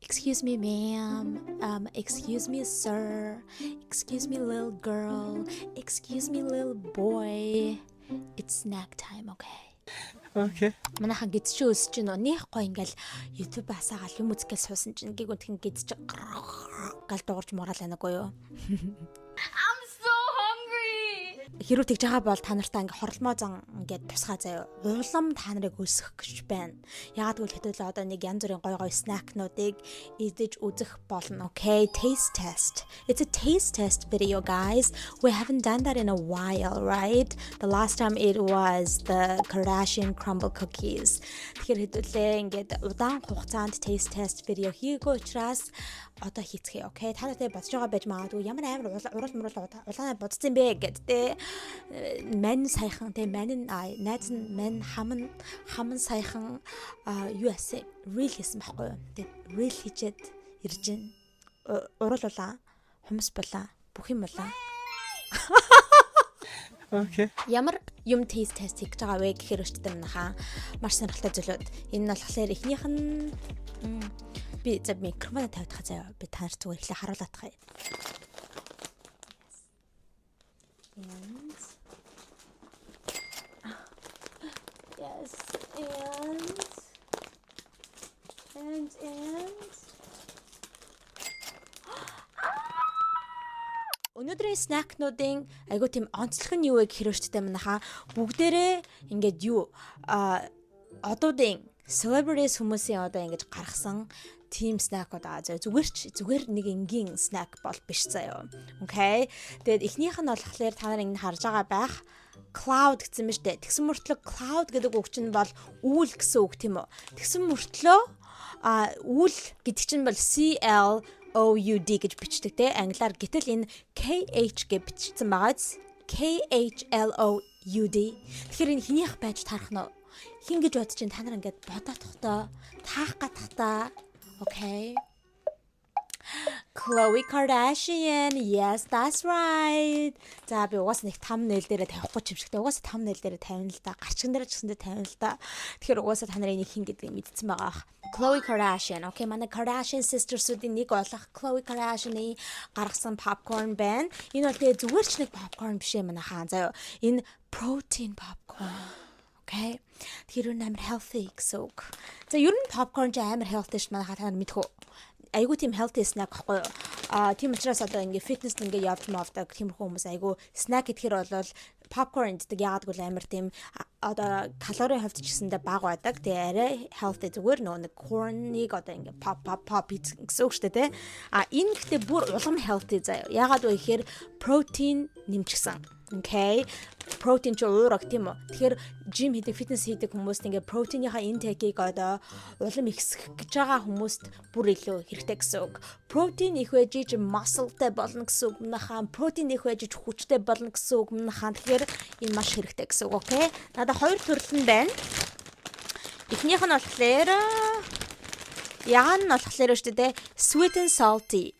Excuse me, ma'am. Excuse me, sir. Excuse me, little girl. Excuse me, little boy. It's snack time, okay? Okay. Манайхан гидч өсч чинь нөх гоё ингээл YouTube асаагаал юм үзгээл суусан чинь гиг үнтхэн гидч гал дуурж муурал байнаагүй юу? I'm so hungry. Хэрүү тэгж байгаа бол та нартаа ингээ хорлмоо зан ингээд тусгаа заяа. Улам та нарыг өсгөх гэж байна. Ягаад гэвэл хэдүүлээ одоо нэг янз бүрийн гоё снакнуудыг идэж үзэх болно. Okay, taste test. It's a taste test video, guys. We haven't done that in a while, right? The last time it was the Kardashian crumble cookies. Тэгэхээр хэдүүлээ ингээд удаан хугацаанд taste test video хийгээгүй учраас одоо хийцгээе. Okay, та нартай бодож байгаа байж магадгүй ямар амар урал улаанаа бодсон бэ гэдтэй. Мань саяхан те мань найз нь мань хаман саяхан юу яасан reel хийсэн байхгүй юу. Тэгээд reel хийчээд ирж гин урал улаан хумс булаа бүх юм булаа. Okay. Ямар юм taste test хийж байгаа вэ гэхээр өчтөр манайхаа маш сонирхолтой зүйлүүд. Энэ нь болохоор эхнийх нь би зөв микрофон тавьдаг заяа. Би та нарт зүгээр ихлэ харуулах хай. Yes, and өнөөдрийн снакнуудын айгуу тийм онцлог нь юу вэ гэхээр өчтөр манайхаа бүгдээрээ ингээд юу одуудын celebrities хүмүүсийн одоо ингэж гаргасан team snack одоо зүгээр нэг энгийн snack бол биш заяа. Okay. Тэгээд эхнийх нь болохоор та нар ингэ харж байгаа байх cloud гэсэн мэт дээ. Тэгсэн мөртлөө cloud гэдэг үг чинь бол үүл гэсэн үг тийм үү? Тэгсэн мөртлөө үүл гэдэг чинь бол CLOUD гэж бичдэг те. Англиар гэтэл энэ KH гэж бичсэн байгааз KHLOUD. Тэгэхээр энэ хинийх байж таарах нь хин гэж бодож чинь та нар ингээд бодоод тогтоо таах гатахта. Okay. Khloe Kardashian. Yes, that's right. За би угаас нэг thumbnail дээрээ тавихгүй ч юм шигтэй. Угаас thumbnail дээрээ тавина л да. Гарчган дээр ч гэсэндээ тавина л да. Тэгэхээр угаасаа та нарын нэг хин гэдгийг мэдсэн байгаа. Khloe Kardashian. Okay, манай Kardashian sisters-уудын нэг болох Khloe Kardashian-ы гаргасан popcorn байна. Энэ бол тэгээ зүгээр ч нэг popcorn биш юм манайхаа. Заяа. Энэ protein popcorn. Okay. Тэгэхээр энэ амар healthy гэсэн үг. За ер нь popcorn ч амар healthy ш манайхаа та нар мэдхүү. Айгуу тийм healthy snack байхгүй юу? Тийм учраас одоо ингээ fitness ингээ явж мавдаг тиймэрхүү хүмүүс айгуу snack гэхээр бол popcorn гэдэг яагаад гэвэл амар тийм одоо калорийн хувьд ч гэсэндээ бага байдаг. Тэгээ арай healthy зүгээр нэг corn-ыг одоо ингээ pop гэсэн үг шүү дээ, тэ. Энэ гэхдээ бүр улам healthy заяа. Яагаад вэ гэхээр protein нэмчихсэн. Okay. Protein ч уурах тийм үү. Тэгэхээр gym хийдэг, fitness хийдэг хүмүүст ингээ протеиныхаа intake-ийг одоо улам ихсгэх гэж байгаа хүмүүст бүр илүү хэрэгтэй гэсэн үг. Protein их байж muscle-тай болно гэсэн үг манайхаа. Protein их байж хүчтэй болно гэсэн үг манайхаа. Тэгэхээр энэ маш хэрэгтэй гэсэн үг, okay? Надад хоёр төрөл нь байна. Эхнийх нь болохоор яагаад нь болохоор шүү дээ, sweet and salty.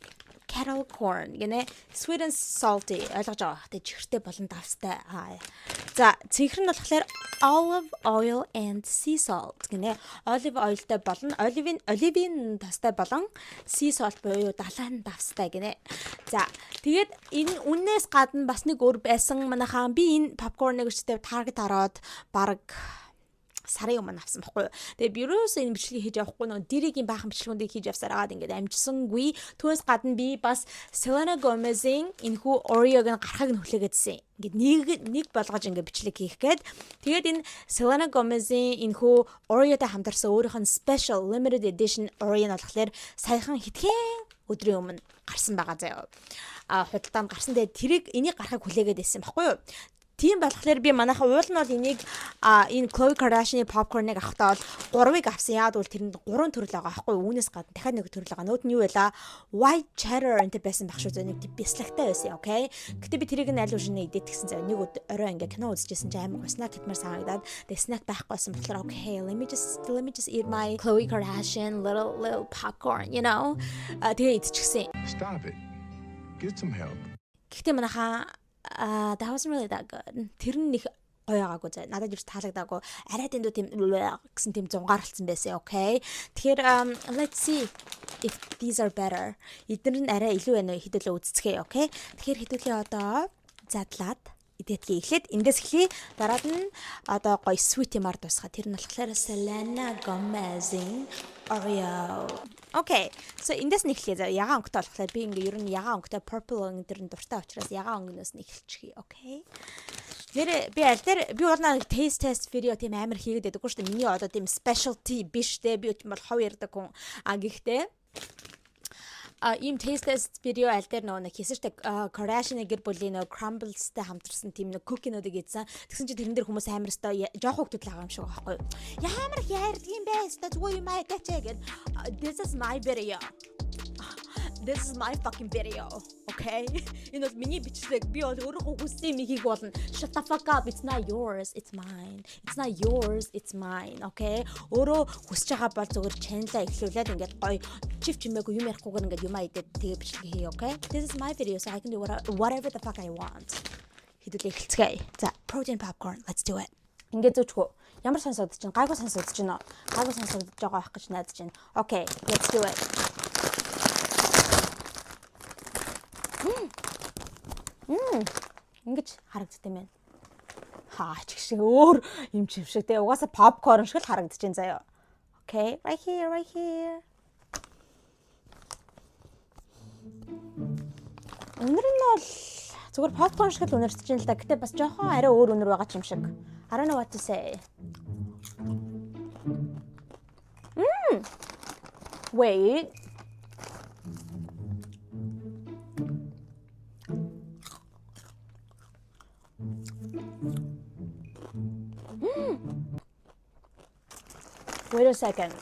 Kettle corn гэнэ sweet and salty ойлгож байгаа. Тэ чихэртэй болон давстай. За цэнхэр нь болохоор olive oil and sea salt гэнэ olive oilтай болон оливын тастай болон sea salt буюу далайн давстай гэнэ. За тэгээд энэ үннээс гадна бас нэг өөр байсан манайхаа би энэ popcorn-ыг өчтөд target хараад баг сарын өмнө авсан байхгүй юу. Тэгээ бюроос энэ бичлэгийг хийж явахгүй нөө дэрийн баахан бичлэгүүдийг хийж явсаар агаад ингээд амжсангүй. Түүнээс гадна би бас Selena Gomez-ийн энэхүү Oreo-г гарахыг нь хүлээгээдсэн. Ингээд нэг болгож ингээд бичлэг хийх гээд. Тэгээд энэ Selena Gomez-ийн энэхүү Oreo-тай хамтарсан өөрийнх нь special limited edition Oreo нь болохоор саяхан хэдхэн өдрийн өмнө гарсан байгаа заяа. Худалдаанд гарсан. Тэгээд энийг гарахыг хүлээгээд байсан байхгүй юу. Тийм болохоор би манайхаа уул нь бол энийг энэ Khloe Kardashian-ы popcorn-ыг авахтаа бол 3-ыг авсан. Яагаад бол тэрэнд 3 төрөл байгаа байхгүй юу? Үүнээс гадна дахиад нэг төрөл байгаа. Нүүд нь юу вэ? White cheddar энэ байсан байх шүү дээ. Нэг бяслагтай байсан, okay? Гэтэ би тэрийг нь аль үшнээ идээд гисэн зав. Нэг орой ингээ кино үзчихсэн чинь амар госнаа тэтмэр санагдаад тэгээ snack байхгүйсэн болохоор okay, let me just eat my Khloe Kardashian little popcorn, you know. Тэгээ идчихсэн. Stop it. Get some help. Гэхдээ манайхаа that wasn't really that good. Тэр нь нэг гоёгаагүй заа. Надад юу ч таалагдаагүй. Арай дэндүү тийм гэсэн тийм зунгаарлцсан байсан. Okay. Тэгэхээр let's see if these are better. Эдгээр нь арай илүү байна уу хэдүүлээ үзцгээе. Okay. Тэгэхээр хэдүүлээ одоо задлаад идэдгээ эхлээд эндээс эхлэе. Дараад нь одоо гоё sweet юмар тусгаа. Тэр нь болохоор Selena Gomez-ийн Oreo. Okay. So эндээс нь эхлэе. Ягаан өнгөтэй болохоор би ингээ ер нь ягаан өнгөтэй purple өнгө нь дуртай учраас ягаан өнгөнөөс нь эхэлчихье. Okay. Нэр би аль дээр би урнаа taste test видео тийм амар хийгээд байдаггүй шүү дээ. Миний одоо тийм specialty биш дээ. Би бол хов ярддаг хүн. Гэхдээ ийм taste test видео аль дээр нэг хийсэртэй Kardashian гэр бүлийн crumblesтэй хамтарсан тийм нэг cookie-нуудыг ийдсэн. Тэгсэн чинь тэрэн дээр хүмүүс амар өстой жоох хөвгдөд л байгаа юм шиг байхгүй юу? Ямар яард юм бэ? Өстой зүгээр юм аа гэчээ гэд. This is my video. This is my fucking video. Okay? Энэ бол миний бичлэг. Би бол өөрөө хүссэн юм хийх болно. Shut the fuck up. It's not yours. It's mine. It's not yours. It's mine. Okay? Өөрөө хүсэж байгаа бол зүгээр channel-а эхлүүлээд ингээд гоё чив чимээгүй юм ярихгүйгээр ингээд юмаа идээд тэгээ бичлэг хий. Okay? This is my video, so I can do whatever the fuck I want. Хэдүүлээ эхэлцгээе. За, protein popcorn. Let's do it. Ингээд зүүчгөө. Ямар сонсогдож чинь? Гайгүй сонсогдож чинь нөө. Гайгүй сонсогдож байгаа байх гэж найдаж байна. Okay, let's do it. Ингэж харагддаг юм байна. Хаач гişиг өөр юм чившиг те. Угаасаа попкорн шиг л харагдаж байна заяа. Okay, right here, right here. Өнөр нь бол зүгээр попкорн шиг л өнөрсөж байна л да. Гэтэ бас жоохон арай өөр өнөр байгаа юм шиг. I don't know what to say. Wait. Wait a second.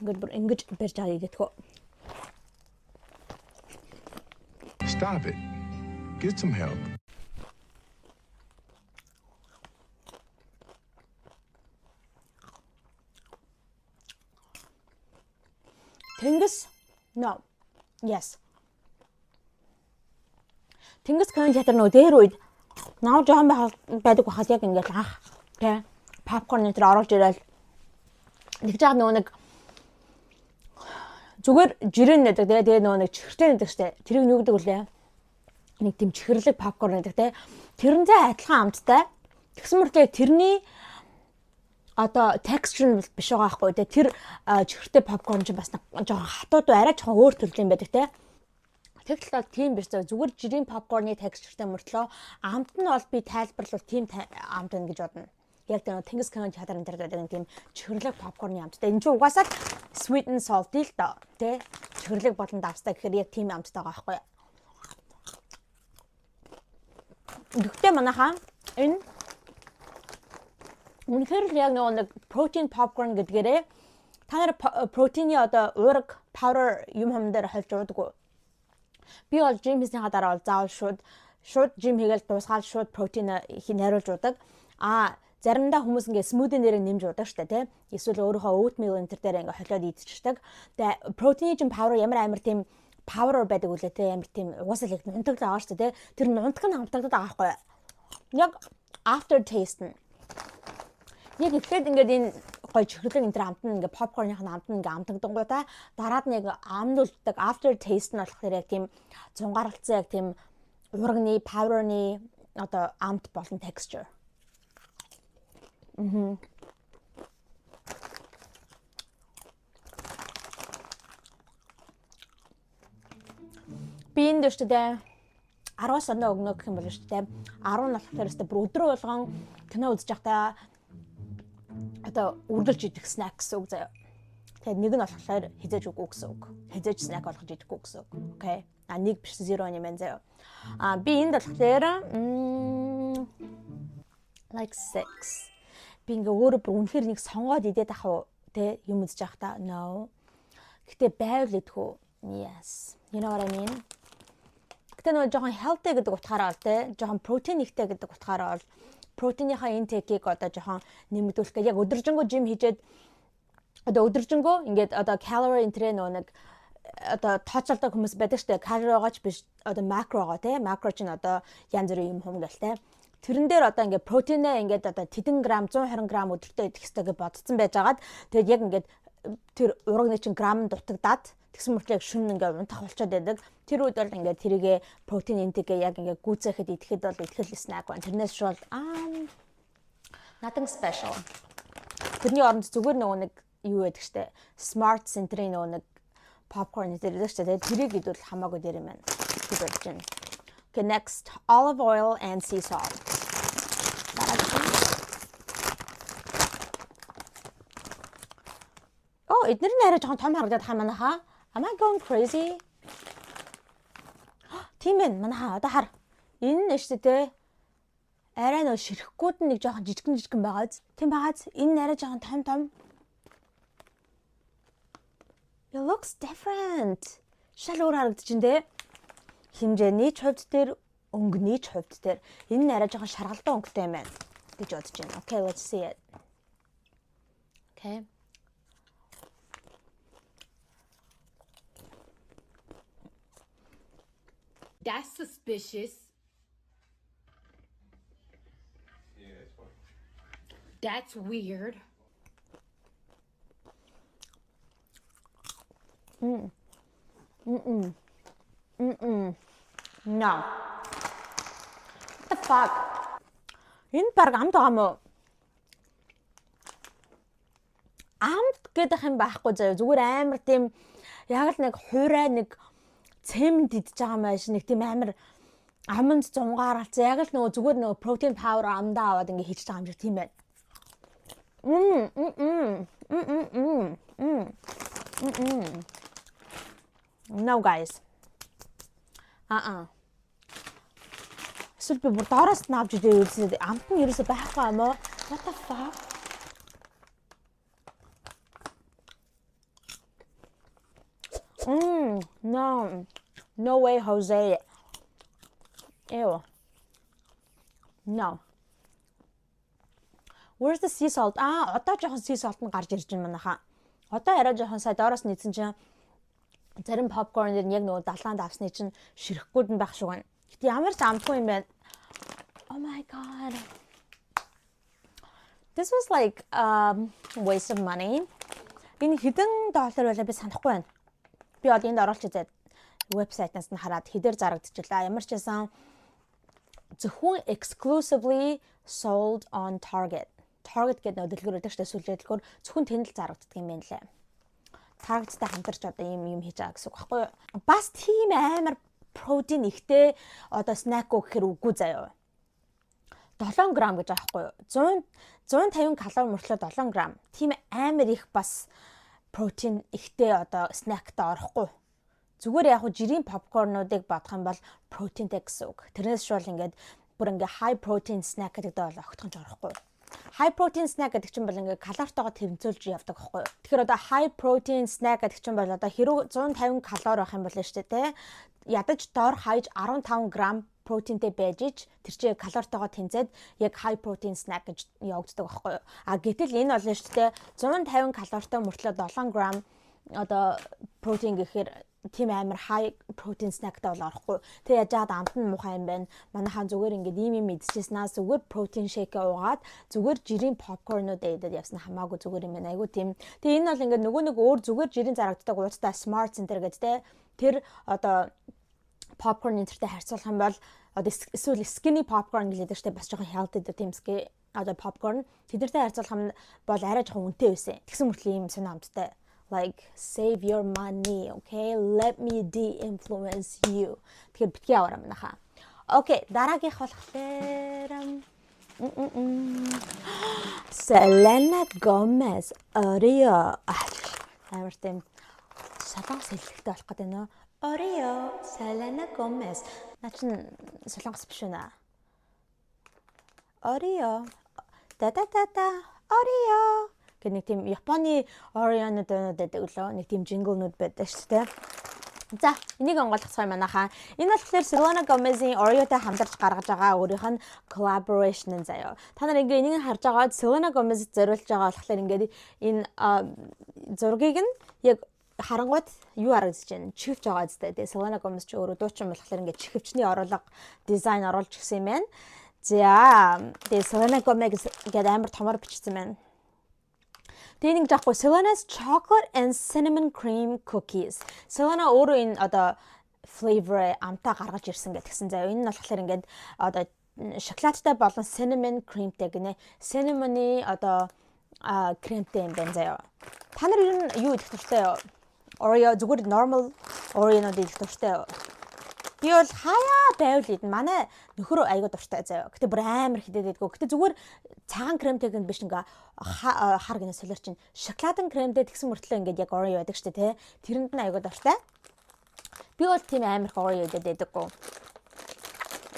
Ингэж барьж байгаа гэдэггүй. Stop it. Get some help. Тэнгис? No. Yes. Тэнгис кино театр нөө дээр үед наа жоохон байдаг байхад яг ингээд анх тэ попкорн нэтер оруулж ирэл тэгж байгаа нөгөө нэг зүгээр жирэн нэдэг тэгээ нөгөө нэг чихэртэй нэдэг штэ тэрийг юу гэдэг вүлээ нэг тийм чихэрлэг попкорн нэдэг тэ тэрнтэй адилхан амттай тэгсэн мөртлөө тэрний одоо texture нь биш байгаа байхгүй тэ тэр чихэртэй попкорн чинь бас жоохон хатууд арай жоохон өөр төрлийн байдаг тэ тэгтэл бол тийм биш зүгээр жирийн попкорны textureтэй мөртлөө амт нь бол би тайлбарлавал тийм амт байна гэж бодно. Яг тэр Тэнгис кино театрын дээр байдаг тийм чихэрлэг попкорны амттай. Энэ чинь угаасаа sweet and salty л доо тий чихэрлэг болон давстай гэхээр яг тийм амттай байгаа байхгүй. Гэхдээ манайхаа энэ үнэхээр л яг нэг protein popcorn гэдгээрээ та нар протеины одоо уураг powder юм дээр холж уудаггүй. Би бол жим хийснийхаа дараа бол заавал шууд жим хийгээл дуусгаад шууд протеин найруулж удаг. Заримдаа хүмүүс ингээ смузи нэрээ нэмж удаг штэ тий. Эсвэл өөрийнхөө oatmeal энэ дээр ингээ холиод идчихдэг. Тэгээ протеины жим powder ямар амар тийм powder байдаг үлээ тий. Амар тийм угаасаа л нунтаг л байгаа штэ тий. Тэр нунтаг нь хамтагдаад байгаа байхгүй. Яг after taste нь. Яг ихлээд ингээд энэ гоё чихэрлэг энэ төр амт нь ингээ попкорных нь амт нь ингээ амтагдангуудаа дараад нэг амнуулдаг after taste нь болохоор яг тийм зунгаарлцсан яг тийм урагны powder-ны одоо амт болон texture. Би энэ дэвштэй 10-аас оноо өгнө гэх юм бол шүү дээ. 10 нь болохоор өстой бүр өдрөө болгон кино үзэж байхдаа одоо үргэлж идэх snack гэсэн үг заяа. Тэгээд нэг нь болохоор хизээж үгүй гэсэн үг. Хизээж snack болгож идэхгүй гэсэн үг. Окей. Нэг биш 0 юм байна заяа. Би энд болохоор like 6. Би ингээ өөрөө бүр үнэхээр нэг сонгоод идээд ах уу те юм үзэж явах та no. Гэтэ байвал идэхүү. Yes. You know what I mean? Гэтэ нөгөө жоохон healthy гэдэг утгаараа бол те жоохон protein ихтэй гэдэг утгаараа бол протеиныхаа интейкийг одоо жоохон нэмэгдүүлэх гэж яг өдөржингөө жим хийжээд одоо өдөржингөө ингээд одоо calorie интрэ нөгөө нэг одоо тооцоолдог хүмүүс байдаг штэ калоригооч биш одоо макрогоо те макро чинь одоо янз бүрийн юм хумгаал те тэрэн дээр одоо ингээд протеинээ ингээд одоо тэдэн грамм 120 грамм өдөртөө идэх хэрэгтэй гэж бодсон байжгаад тэгээд яг ингээд тэр урагны чинь грамм дутагдаад тэгсэн мөртлөө шүн ингээд унтах болчиход байдаг. Тэр үед бол ингээд тэрийгэ протеин интэйгээ яг ингээд гүйцэхэд идэхэд бол итгэл снэк байна. Тэрнээс шууд nothing special. Тэрний оронд зүгээр нөгөө нэг юу байдаг штэ. Smart Center-ийн нөгөө нэг popcorn гэдэг штэ. Тэрийг идвэл хамаагүй дээр юм байна. Гэж бодож байна. Okay, next, olive oil and sea salt. Oh, эдгээр нь арай жоохон том харагдаад хаа манайхаа. Am I going crazy? Тийм ээ, манайхаа одоо хар. Энэ нь шүү дээ. Арай нөө ширхгүүд нь нэг жоохон жижигэн байгааз. Тийм байгааз. Энэ арай жоохон том. It looks different. Шал өөр харагдаж байна те. Хэмжээний хувьд дээр, өнгөний хувьд дээр энэ нь арай жоохон шаргалтай өнгөтэй юм байна гэж бодож байна. Okay, let's see it. Okay. That's suspicious. Yeah, that's fine. That's weird. No. What the fuck? Энэ баг амт байгаа мó? Амт гэдэг юм байхгүй заяа. Зүгээр амар тийм яг л нэг хуурай нэг цемент идж байгаа маш нэг тийм амар аманд зунгааралцсан. Яг л нөгөө зүгээр нөгөө protein powder амдаа аваад ингээ хийж байгаа юм шиг тийм байна. No guys. Эсвэл би бүр доороос нь авч идээ үзсэн. Амт нь ерөөсөй байхгүй юм уу? What the fuck? No way, Jose. Ew. No. Where's the sea salt? Одоо жоохон sea salt нь гарч ирж байна манайхаа. Одоо арай жоохон сая доороос нь идсэн чинь зарим попкорн дээр яг нөгөө далаанд авсны чинь ширхгүүд нь байх шиг байна. Гэтэ ямар ч амтгүй юм байна. Oh my god. This was like waste of money. Энэ хэдэн доллар байлаа би санахгүй байна. Би одоо энд оруулж үзээд вебсайтнаас нь хараад хэдээр зарагдчихлаа. Ямар ч байсан зөвхөн exclusively sold on Target. Target гэдэг нөтөлгөр өгдөг штэ сүлжээдлгөр зөвхөн тэнд л зарагддаг юм байна лээ. Target-тай хамтарч одоо юм хийж байгаа гэсэн үг байхгүй юу? Бас тийм амар протеин ихтэй одоо снэк гэхээр үгүй заяа. 7 грамм гэж байгаа байхгүй юу? 150 калори мөртлөө 7 грамм. Тийм амар их бас протеин ихтэй одоо снэктэй орохгүй. Зүгээр яг хуу жирийн попкорнуудыг бодох юм бол протеинтэй гэсэн үг. Тэрнээс шууд ингээд бүр ингээ high protein snack гэдэгтэй бол огтхон ч орохгүй. High protein snack гэдэг чинь бол ингээ калоритойгоо тэмцүүлж явдаг байхгүй юу? Тэгэхээр одоо high protein snack гэдэг чинь бол одоо хэрэг 150 калори байх юм бол шүү дээ, тэ? Ядаж доор хаяж 15 грамм протеинтэй байж ич тэр чинь калоритойгоо тэнцээд яг high protein snack гэж явагддаг байхгүй юу? Гэтэл энэ бол шүү дээ 150 калоритой мөртлөө 7 грамм одоо протеин гэхээр тийм амар high protein snackтай бол орохгүй. Тэг яаж яагаад амт нь муухай юм бэ? Манайхан зүгээр ингээд ийм идчихснаас зүгээр protein shake уугаад зүгээр жирийн popcorn-ууд идээд явсан хамаагүй зүгээр юм байна. Айгу тийм. Тэг энэ бол ингээд нөгөө нэг өөр зүгээр жирийн зарагддаг уустай Smart Center гэдэг те. Тэр одоо popcorn энтертэй харьцуулах юм бол одоо эсвэл skinny popcorn гэдэг чинь бас жоохон healthy гэдэг тийм одоо popcorn тэдэртэй харьцуулах юм бол арай жоохон үнэтэй байсан. Тэгсэн мөртлөө ийм сонир амттай. Like, save your money, okay? Let me de-influence you. Тэгэхээр битгий аваарай манайхаа. Okay, дараагийнх болохоор Selena Gomez Oreo. Амар тийм солонгос хэллэгтэй болох гэдэг нөө. Oreo, Selena Gomez. Наа чин солонгос биш үү наа? Oreo. Oreo. Гэх нэг тийм Японы Oreo-нууд байдаг лөө нэг тийм жинглнүүд байдаг шүү дээ. За, энийг онгойлгоцгоо манайхаа. Энэ болохоор Selena Gomez-ийн Oreo-тай хамтарч гаргаж байгаа өөрийнх нь collaboration заяа. Та нар ингээ энийг харж байгаа Selena Gomez зориулж байгаа болохоор ингээ энэ зургийг нь яг харангууд юу харагдаж байна? Чихвч байгаа зү дээ. Selena Gomez ч өөрөө дуучин болохоор ингээ чихвчний оруулга дизайн оруулж гисэн юм байна. За, тэгээ Selena Gomez гэдэг амар томор бичсэн байна. Тэгээ нэг жахгүй Selena's chocolate and cinnamon cream cookies. Selena өөрөө энэ одоо flavor амтаа гаргаж ирсэн гэдгсэн заяа. Энэ нь болохоор ингээд одоо шоколадтай болон cinnamon creamтэй гинэ. Cinnamon-ы одоо кремтэй юм байна заяа. Та нар ер нь юу идэх дуртай юу? Oreo зүгээр normal Oreo-нууд идэх дуртай юу? Би бол хаяа байвал идэн. Манай нөхөр аяга дуртай заяа. Гэтэ бүр амар хидэд идэггүй. Гэтэ зүгээр цагаан кремтэйг нь биш ингээ хар гинэ солиор чинь шоколадын кремтэй тэгсэн мөртлөө ингээ яг Oreo байдаг штэ тий. Тэрэнд нь аяга дуртай. Би бол тийм амар Oreo идэггүй.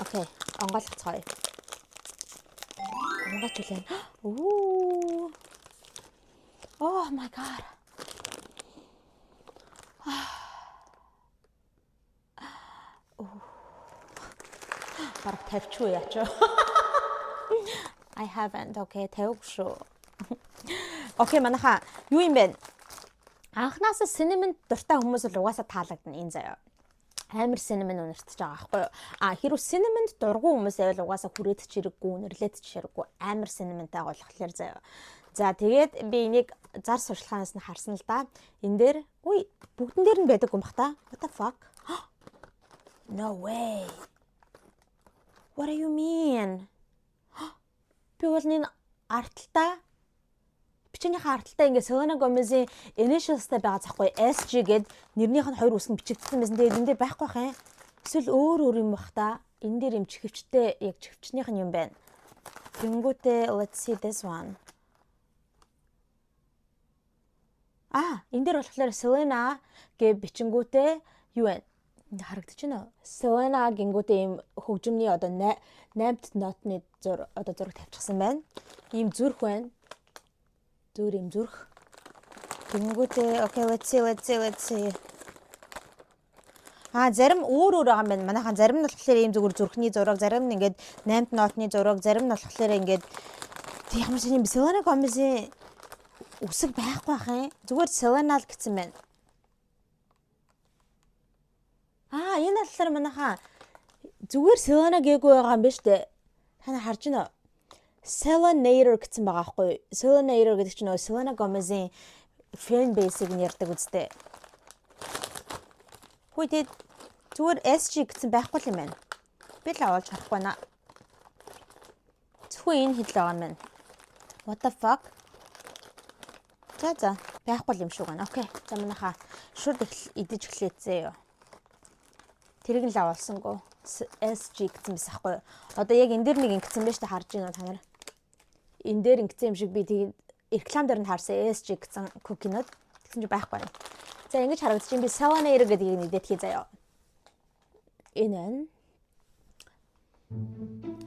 Окей, онгойлгоцгоё. Онгойч үлэн. Оо. Oh my god. Бараг тавьчихгүй яач. I haven't. Okay, тавьгүй шүү. Окей, манайха юу юм бэ? Анхнаасаа cinnamon дуртай хүмүүс л угаасаа таалагдана энэ заяа. Амар cinnamon үнэртэж байгаа байхгүй юу? Хэрвээ cinnamon дургүй хүмүүс байвал угаасаа хүрээд чирэггүй, үнэрлээд чирэггүй амар cinnamon-тай болохоор заяа. За тэгээд би энийг зар сурчлагаас нь харсан л да. Энэ дээр бүгдэн дээр нь байдаг юм бах та. What the fuck? No way. What do you mean? Би бол энэ арталтаа бичнийхээ арталтаа ингээ Selena Gomez-ийн initials-тай байгаа захгүй SG гэд нэрнийх нь хоёр үсгэн бичигдсэн байсан. Тэгээд энэ дээр байхгүй бах юм. Эсвэл өөр юм бах та. Энэ дээр юм чихвчтэй яг чихвчнийх нь юм байна. Тэнгүүтээ let's see this one. Энэ дээр болохоор Selena гэ бичингүүтээ юу вэ? Харагдаж байна уу? Selena гингүүтээ ийм хөгжмний одоо 8-т нотны зураг тавьчихсан байна. Ийм зүрх байна. Ийм зүрх. Гингүүтээ okay let's see. Зарим өөр байгаа юм байна. Манайхан зарим нь болохоор ийм зүгээр зүрхний зураг, зарим нь ингээд 8-т нотны зураг, зарим нь болохоор ингээд ямар ч юм Selena Gomez-ийн үсэг байхгүй байх юм. Зүгээр Selena л гэсэн байна. Энэ болохоор манайхаа зүгээр Selena гээгүй байгаа юм байна шүү дээ. Та нар харж байна уу? Selenator гэсэн байгаа байхгүй юу? Selenator гэдэг чинь Selena Gomez-ийн fan base-ийг нэрдэг үстэй. Тэгээд зүгээр SG гэсэн байхгүй юм байна. Би л авалж харахгүй байна. Зөвхөн энэ хэл байгаа юм байна. What the fuck? За байхгүй юм шүү гэнэ. Окей. За манайхаа шууд идэж эхлэцээ юу. Тэрийг л авалсангүй. SG гэсэн байсан байхгүй юу? Одоо яг энэ дээр нэг ингэсэн байж та харж байна уу та нар? Энэ дээр ингэсэн юм шиг би тэгээд реклам дээр нь харсан SG гэсэн кукинууд тэгсэн чи байхгүй байна. За ингэж харагдаж чинь би Selenator гэдгийг нэдэтгэе заяа. Энэ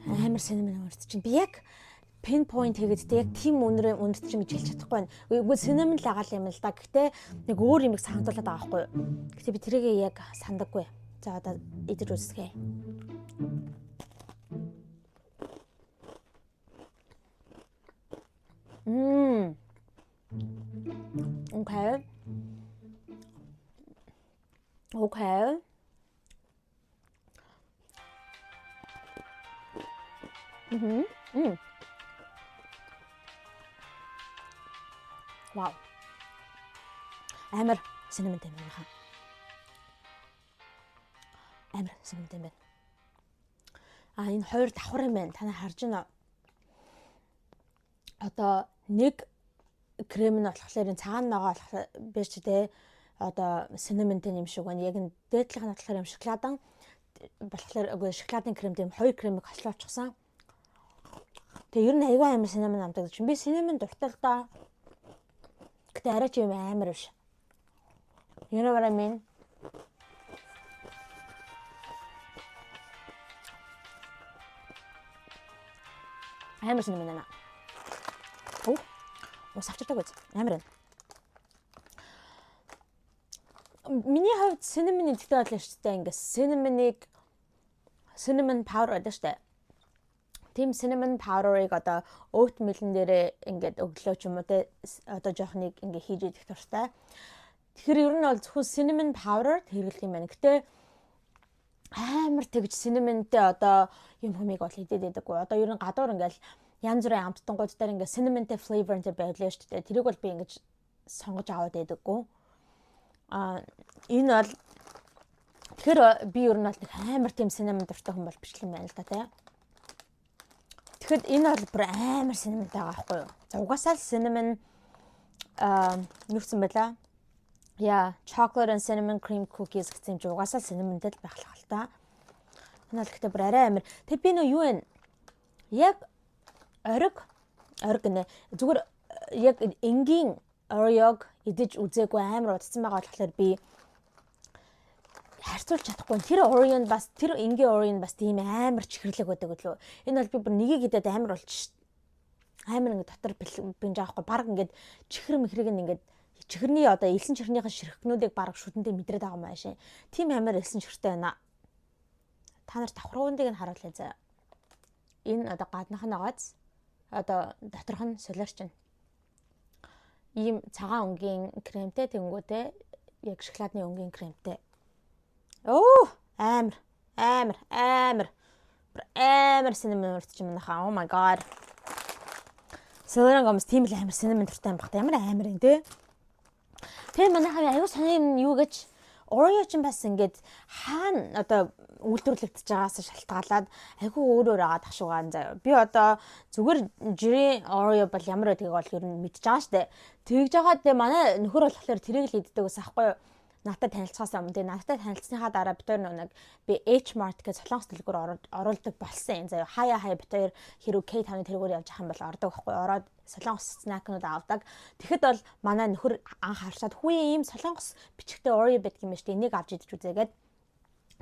амар cinnamon үнэрт чинь би яг pinpoint хийгээд яг тийм үнэрт чинь гэж хэлж чадахгүй байна. Үгүй cinnamon л агаал юм л да. Гэхдээ нэг өөр юм их санагдуулаад байгаа байхгүй юу? Гэхдээ би тэрийг яг сандаггүй. За одоо идэж үзье. Okay. Wow. Амар cinnamon юм байна. Амар cinnamon юм байна. Энэ хоёр давхар юм байна. Та нар харж байна уу? Одоо нэг крем нь болохоор цагаан ногоо болохоор биш тэ одоо cinnamon-тэй юм шиг байна. Яг энэ дээдлийнх нь болохоор юм шоколадан болохоор үгүй шоколадын крем тийм хоёр кремийг хослуулчихсан. Тэгээ ер нь аягүй амар cinnamon амтдаг. Би cinnamon дуртай л да. Гэтэ арай ч юм амар биш. You know what I mean? Амар cinnamon байна. Ус авчирдаг үз. Амар байна. Миний хувьд cinnamon идэгтэй болоо шүү дээ. Ингээ cinnamon powder гэдэг шүү дээ. Тийм cinnamon powder-ыг одоо oatmeal-н дээрээ ингээд өглөө ч юм уу те одоо жоохныг ингээ хийж идэх дуртай. Тэгэхээр ер нь бол зөвхөн cinnamon powder хэрэглэх юм байна. Гэтэ амар тэгж cinnamon-тэй одоо юм хүмийг бол идээд байдаггүй. Одоо ер нь гадуур ингээл янз бүрийн амттангууд дээр ингээл cinnamon-тэй flavor-тэй байлаа шүү дээ. Тэрийг бол би ингэж сонгож аваад байдаггүй. Энэ бол тэгэхээр би ер нь бол нэг амар тийм cinnamon дуртай хүн бол бичлэн байна л да тий. Тэгэхэд энэ бол бүр амар cinnamon-тай байгаа байхгүй юу? За угаасаа cinnamon юу гэсэн байлаа? Chocolate and cinnamon cream cookies гэсэн юм чи угаасаа cinnamon-тэй л байх л та. Энэ бол гэхдээ бүр арай амар. Тэг би нөө юу вэ? Яг ориг гэнэ. Зүгээр яг энгийн Oreo-г идэж үзээгүй амар удсан байгаа болохоор би харьцуулж чадахгүй. Тэр Oreo-нд бас тэр энгийн Oreo-нд бас тийм амар чихэрлэг байдаг лөө. Энэ бол би бүр нэгийг идээд амар болчих ш. Амар ингэ дотор бинж аахгүй. Бараг ингэ чихэр мэхрийг ингэ чихэрний одоо элсэн чихрнийхэн ширхгнүүдийг бараг шүтэндээ мэдрээд байгаа юм аашаа. Тим амар элсэн чихртэй байна. Та нар давхруундыг нь харуулъя заа. Энэ одоо гаднах нь агааз одоо доторх нь солиорч байна. Ийм цагаан өнгийн кремтэй тэнгүүтэй яг шоколадны өнгийн кремтэй. Оо амар cinnamon уртч юм нахаа. Oh my god. Selena Gomez тийм л амар cinnamon дуртай юм багтаа. Ямар амар юм те. Тэгээ манайхаа аюу сайн юу гэж Oreo ч бас ингээд хаана одоо үйлдвэрлэгдэж байгаас шалтгаалаад айгүй өөр агаад тахшуугаан заяа. Би одоо зүгээр жирийн Oreo бол ямар байдгийг бол ер нь мэдчихэж байгаа штэ. Тэгж байгаа тэгээ манай нөхөр болохоор тэрийг л иддэг ус ахгүй юу. Надад танилцахаас өмнө тэгээ надад танилцсныхаа дараа битээр нэг би H-Mart гэж солонгос дэлгүүр оруулдаг болсон юм заяа. Хаяа битээр хэрэг K5-ны тэргүүр явж ах юм бол ордог байхгүй юу. Ороод солонгос снакнууд авдаг. Тэгэхэд бол манай нөхөр анх харшаад хүү ийм солонгос бичгтэй Oreo байдаг юм шүү дээ. Энийг авч идэж үзээгээд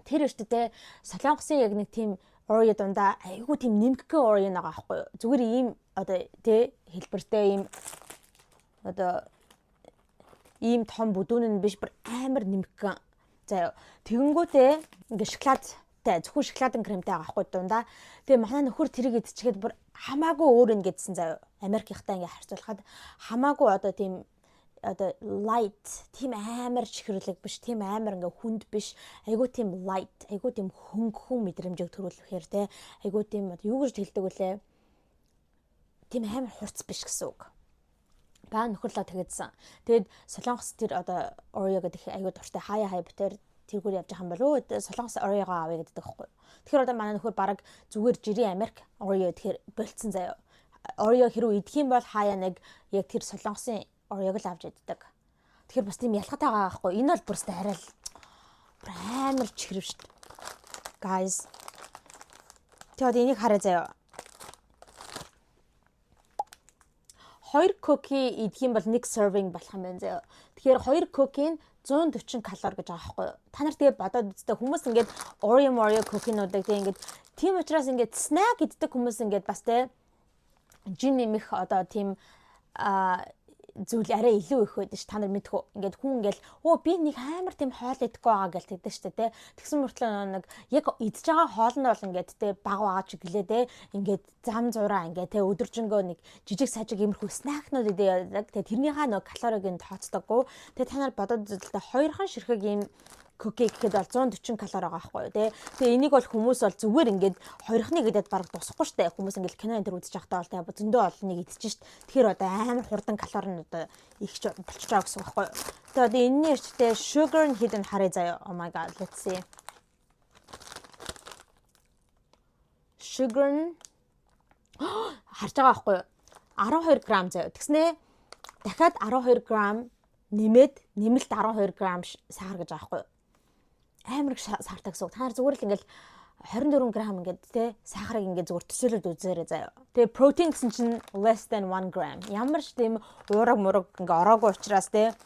тэр өчтдөө солонгосын яг нэг тийм Oreo дундаа айгүй тийм нэмгэн Oreo байгаа байхгүй юу. Зүгээр ийм одоо тэ хэлбэртэй ийм одоо ийм том бүдүүн нь биш бүр амар нэмгэн. За тэгэнгүүтээ ингээ шоколадтай зөвхөн шоколадын кремтэй байгаа байхгүй дундаа. Тэгээ манай нөхөр тэрийг идчихээд бүр хамаагүй өөр ингэдсэн заяа. Америкийнхтай ингээ харьцуулахад хамаагүй одоо тийм одоо light тийм амар чихэрлэг биш, тийм амар ингээ хүнд биш. Айгуу тийм light, айгуу тийм хөнгөн мэдрэмжийг төрүүлэхээр те. Айгуу тийм юу гэж хэлдэг вүлээ? Тийм амар хурц биш гэсэн үг. Баа нөхөрлөө тэгээдсэн. Тэгээд солонгос тэр одоо Oreo гэдэг айгуу дуртай хаяа битээр тэргүүр явж байгаа юм болов уу? Солонгос Oreo-го авъя гэдэг байхгүй. Тэгэхээр одоо манай нөхөр бараг зүгээр жирийн Америк Oreo тэгэхээр болцсон заяа. Oreo хэрүү идэх юм бол хаяа нэг яг тэр солонгосын Oreo-г л авч иддэг. Тэгэхээр бас тийм ялгаатай байгаа байхгүй. Энэ бол бүрстэ арай л амар чихрэв шүү дээ. Guys. Тэгээд энийг хараа заяа. 2 cookie идэх юм бол 1 serving болох юм байна заяа. Тэгэхээр 2 cookie нь 140 калори гэж байгаа байхгүй юу? Та нар тэгээ бодоод үзтээ хүмүүс ингээд Oreo cookie-нуудыг тэгээ ингээд тийм учраас ингээд snack иддэг хүмүүс ингээд бас тэ жин нэмэх одоо тийм зүйл арай илүү их байдаг ш. Та нар мэдэх үү? Ингээд хүн ингээл би нэг амар тийм хоол идэхгүй байгаа гэж тэгдэг штэ тэ. Тэгсэн мөртлөө нэг яг идж байгаа хоол нь бол ингээд тэ баг байгаа ч гэлээ тэ. Ингээд зам зураа ингээд тэ өдөржингөө нэг жижиг сажиг иймэрхүү снакнууд идэдэг. Тэ тэрнийхээ нэг калориг нь тооцдоггүй. Тэ та нар бодоод үзэлтэй 2хан ширхэг ийм cookie гэхэд бол 140 калори байгаа байхгүй юу те. Тэгээ энийг бол хүмүүс бол зүгээр ингээд хоёрхныг идээд бараг дуусахгүй штэ. Хүмүүс ингээд кино энэ төр үзэж явахдаа бол те зөндөө олон нэг идэж штт. Тэгэхээр одоо амар хурдан калори нь одоо их болчихж байгаа гэсэн байхгүй юу. Тэгээ одоо энэний эрттэй sugar and hidden харъя заяа. Oh my god, let's see. Sugar харж байгаа байхгүй юу. 12 г заяа. Тэгснээ дахиад 12 г нэмэлт 12 г сахар гэж байгаа байхгүй юу. Амар их сахартай гэсэн үг. Та нар зүгээр л ингээл 24 г ингээд те сахарыг ингээд зүгээр төсөөлөд үзээрэй заяа. Тэгээ протеин гэсэн чинь less than 1 г. Ямар ч тийм уураг мураг ингээ ороогүй учраас те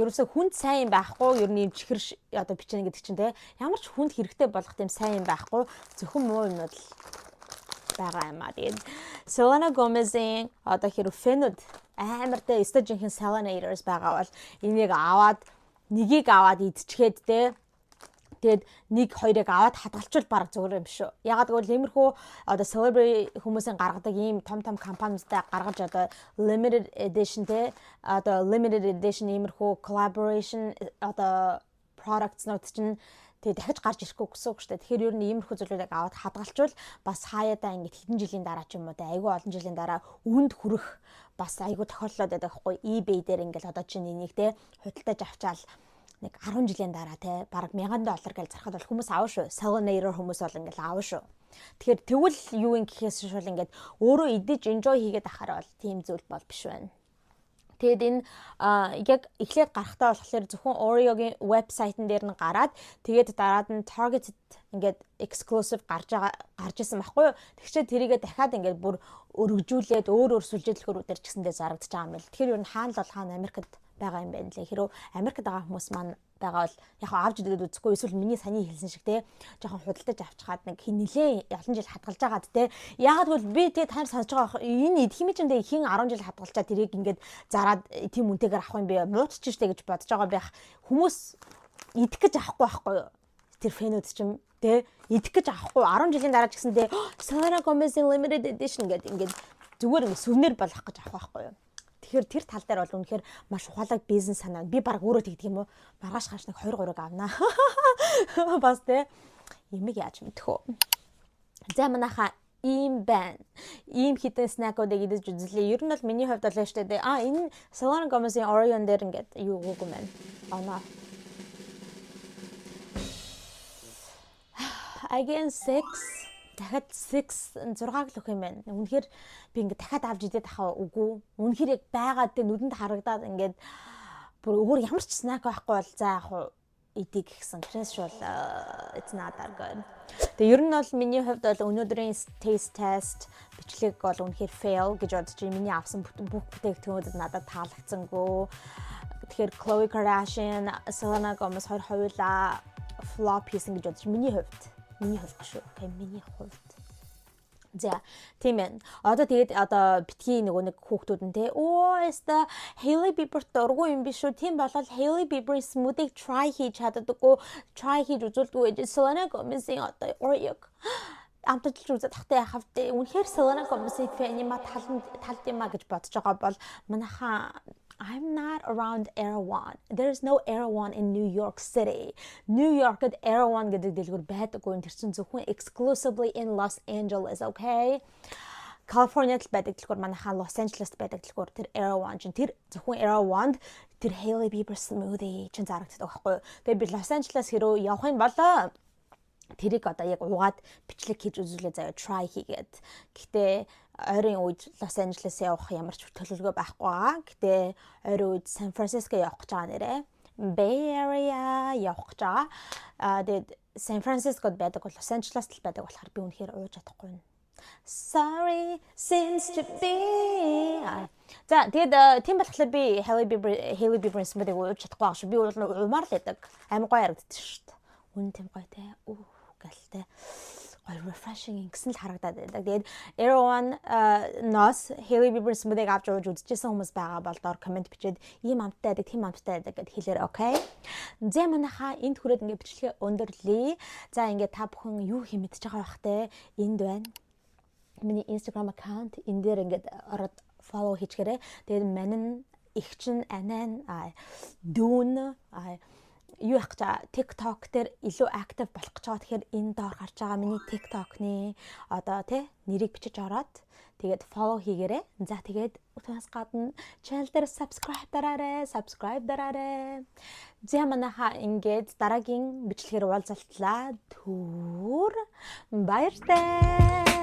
ерөөсө хүнд сайн байхгүй, ер нь юм чихэр одоо бичнэ гэдэг чинь те ямар ч хүнд хэрэгтэй болох тийм сайн байхгүй, зөвхөн муу юмуд л байгаа юм аа. Тэгээд Selena Gomez-ийн одоо хэрэг фэнүүд амар те эстежинхэн Selenators байгаа бол энийг аваад нэгийг аваад идчихээд те тэгээд 1-2-ыг аваад хадгалчвал бараг зүгээр юм шүү. Ягаад гэвэл иймэрхүү одоо celebrity хүмүүсийн гаргадаг ийм том компаниудтай гаргаж одоо limited edition те одоо limited edition иймэрхүү collaboration одоо products нууд чинь Тэгээ дахиж гарч ирэхгүй гэсэн үг шүү дээ. Тэгэхээр ер нь иймэрхүү зүйлүүдийг аваад хадгалчвал бас хаяадаа ингээд хэдэн жилийн дараа ч юм уу айгүй олон жилийн дараа үүнд хүрэх бас айгүй тохиолдлууд байдаг байхгүй. eBay дээр ингээд одоо чинь энийг те худалдаж авчаал нэг 10 жилийн дараа те бараг $1000 гэж зархад бол хүмүүс аав шүү. Salinator хүмүүс бол ингээд аав шүү. Тэгэхээр тэгвэл юу юм гэхээс шүүл ингээд өөрөө идэж enjoy хийгээд ахаар бол тийм зүйл бол биш байна. Тэгэд энэ яг эхлээд гарахтаа болохоор зөвхөн Oreo-гийн вебсайтн дээр нь гараад тэгээд дараад нь targeted ингээд exclusive гарч исэн байхгүй юу. Тэгчээ тэрийгээ дахиад ингээд бүр өргөжүүлээд өөр сүлжээдлөхөрүүдээр ч гэсэндээ зарагдаж байгаа юм байна. Тэгэхээр ер нь хаана л хаана Америкт байгаа юм байна лээ. Хэрвээ Америкт байгаа хүмүүс маань байгаа бол яг авч идээд үзэхгүй эсвэл миний саний хэлсэн шиг те жоохон худалдаж авчихад нэг хин нилээ олон жил хадгалж байгаад те яагаад бол би те тань сонсож байгаа энэ химичэндээ хин 10 жил хадгалчаа тэрийг ингээд зараад тийм үнэтэйгээр авах юм бэ муутчих штэ гэж бодож байгаа байх хүмүүс идэх гэж авахгүй байхгүй юу тэр фэнүүд чинь те идэх гэж авахгүй 10 жилийн дараа ч гэсэндээ Selena Gomez-ийн limited edition гэдэг ингээд зүгээр ингээд сүвнэр болох гэж авах байхгүй юу. Тэгэхээр тэр тал дээр бол үнэхээр маш ухаалаг бизнес санаа. Би баг өөрөө тэгдэг юм уу? Маргааш хаш нэг 2-3 авнаа. Бас тэ ямиг яаж мэдэх вэ? За манайха ийм байна. Ийм хитэн снакуудыг идэж үзлээ. Ер нь бол миний хувьд бол штэ тэ. Энэ Selena Gomez-ийн Oreo дээр ингээд юу гоо юм байна. Again 6 дахиад 6 6-аг л өгөх юм байна. Үнэхээр би ингээд дахиад авч идээд ахаа үгүй. Үнэхээр яг байгаад тэ нүдэнд харагдаад ингээд бүр өөр ямар ч снак байхгүй бол за яг идэх гэсэн. Тэрээс шул it's not that good. Тэгээ ер нь бол миний хувьд бол өнөөдрийн taste test бичлэг бол үнэхээр fail гэж бодож байна. Миний авсан бүх бүтээгдэхүүнүүд надад таалагдсангүй. Тэгэхээр Khloe Kardashian, Selena Gomez хоёр хоёулаа flop хийсэн гэж бодож миний хувьд шүү. Okay, миний хувьд. За, тийм ээ. Одоо тэгээд битгий нэг хүүхдүүд нь те яста Hailey Bieber дургүй юм биш үү? Тийм болол Hailey Bieber smoothie try хийж чаддаггүй, try хийж үзүүлдэггүй. Selena Gomez-ийн Oreo амталж үзээд тахтай яхав те. Үнэхээр Selena Gomez-ийн fan юм талд юм гэж бодож байгаа бол манайхаа I'm not around Erewhon. There's no Erewhon in New York City. New York'д Erewhon гэдэг дэлгүүр байдаггүй. Тэр чинь зөвхөн exclusively in Los Angeles, okay? California-д байдаг дэлгүүр манайхаа Los Angeles-д байдаг дэлгүүр тэр Erewhon чинь тэр зөвхөн Erewhon-д тэр Hailey Bieber smoothie чинь зарагддаг байхгүй юу? Тэгээ би Los Angeles хэрөө явах юм бол тэрийг одоо яг угаад бичлэг хийж үзүүлээ заяа try хийгээд. Гэхдээ ойрын үед Los Angeles явах ямар ч төлөвлөгөө байхгүй байгаа. Гэтэ ойрын үед San Francisco явах гэж байгаа нэрээ. Bay Area явах гэж байгаа. Тэгээд San Francisco-д байдаг бол Los Angeles-д байдаг болохоор би үнэхээр ууж чадахгүй байна. Sorry seems to be. За тэгээд тийм болохоор би Hailey Bieber смэдэг ууж чадахгүй байгаа шүү. Би уумаар л байдаг. Амар гоё харагддаг шүү дээ. Үн тийм гоё те. Гэлтэй. Гоё refreshing гэсэн л харагдаад байдаг. Тэгээд Erewhon-ноос Hailey Bieber смэдэг авч ууж үзчихсэн хүмүүс байгаа бол доор комент бичээд ийм амттай байдаг, тийм амттай байдаг гэд хэлээр окей. Зэ манайха энд хүрээд ингээд бичлэгээ өндөрлөе. За ингээд та бүхэн юу хийх мэдчихэж байгаа бах те. Энд байна. Миний Instagram account энэ дээр ингээд ороод follow хийчихээрэй. Тэгээд мань ихчин анаа дүүн юу яах гэж TikTok дээр илүү active болох гэж байгаа. Тэгэхээр энэ доор гарч байгаа миний TikTok-ны одоо тий нэрийг бичиж ороод тэгээд follow хийгээрэй. За тэгээд утгаас гадна channel дээр subscribe дараарай. Зэ манайха ингээд дараагийн бичлэгээр уулзалтлаа. Баяртай.